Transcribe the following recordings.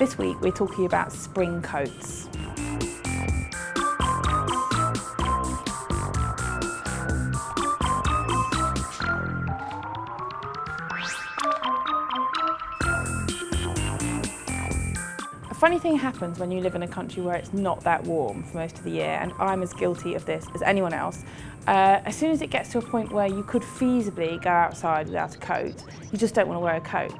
This week we're talking about spring coats. A funny thing happens when you live in a country where it's not that warm for most of the year, and I'm as guilty of this as anyone else. As soon as it gets to a point where you could feasibly go outside without a coat, you just don't want to wear a coat.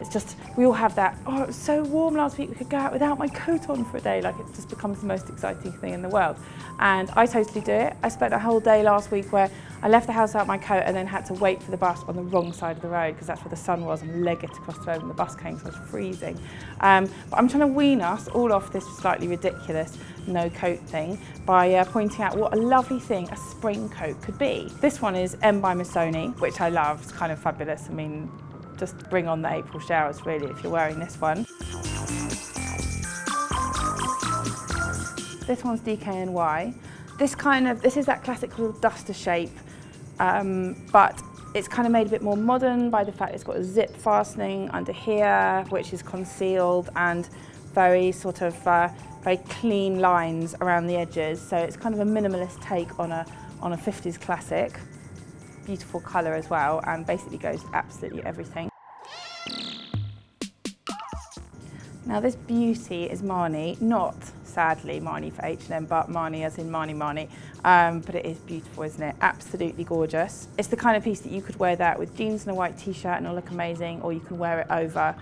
It's just, we all have that, oh, it was so warm last week, we could go out without my coat on for a day, like it just becomes the most exciting thing in the world. And I totally do it. I spent a whole day last week where I left the house without my coat and then had to wait for the bus on the wrong side of the road because that's where the sun was, and leg it across the road and the bus came, so I was freezing. But I'm trying to wean us all off this slightly ridiculous no coat thing by pointing out what a lovely thing a spring coat could be. This one is M by Missoni, which I love. It's kind of fabulous. I mean, just bring on the April showers really if you're wearing this one. This one's DKNY. This is that classic little duster shape, but it's kind of made a bit more modern by the fact it's got a zip fastening under here, which is concealed, and very sort of very clean lines around the edges. So it's kind of a minimalist take on a 50s classic. Beautiful colour as well, and basically goes absolutely everything. Now this beauty is Marni, not sadly Marni for H&M, but Marni as in Marni. But it is beautiful, isn't it? Absolutely gorgeous. It's the kind of piece that you could wear that with jeans and a white t-shirt and it'll look amazing, or you can wear it over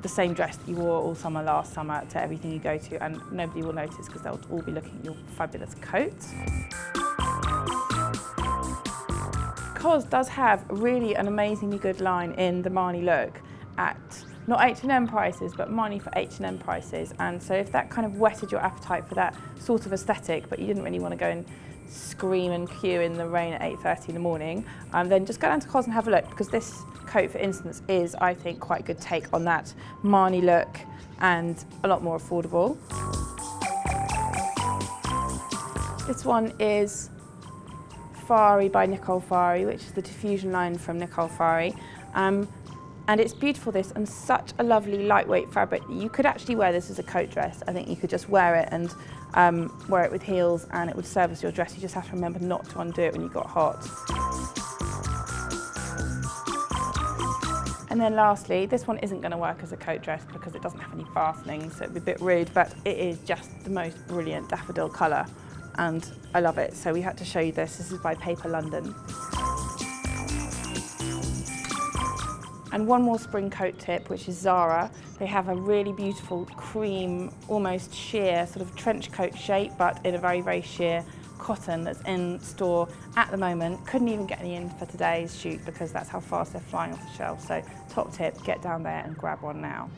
the same dress that you wore all summer last summer to everything you go to, and nobody will notice because they'll all be looking at your fabulous coat. COS does have really an amazingly good line in the Marni look at not H&M prices, but Marni for H&M prices. And so if that kind of whetted your appetite for that sort of aesthetic, but you didn't really want to go and scream and queue in the rain at 8:30 in the morning, then just go down to COS and have a look, because this coat, for instance, is, I think, quite a good take on that Marni look and a lot more affordable. This one is Farhi by Nicole Farhi, which is the diffusion line from Nicole Farhi. And it's beautiful, this, and such a lovely lightweight fabric. You could actually wear this as a coat dress. I think you could just wear it and wear it with heels and it would serve as your dress. You just have to remember not to undo it when you got hot. And then lastly, this one isn't going to work as a coat dress because it doesn't have any fastenings, so it'd be a bit rude, but it is just the most brilliant daffodil colour and I love it. So we had to show you this. This is by Paper London. And one more spring coat tip, which is Zara. They have a really beautiful cream, almost sheer, sort of trench coat shape, but in a very, very sheer cotton that's in store at the moment. Couldn't even get any in for today's shoot because that's how fast they're flying off the shelf. So top tip, get down there and grab one now.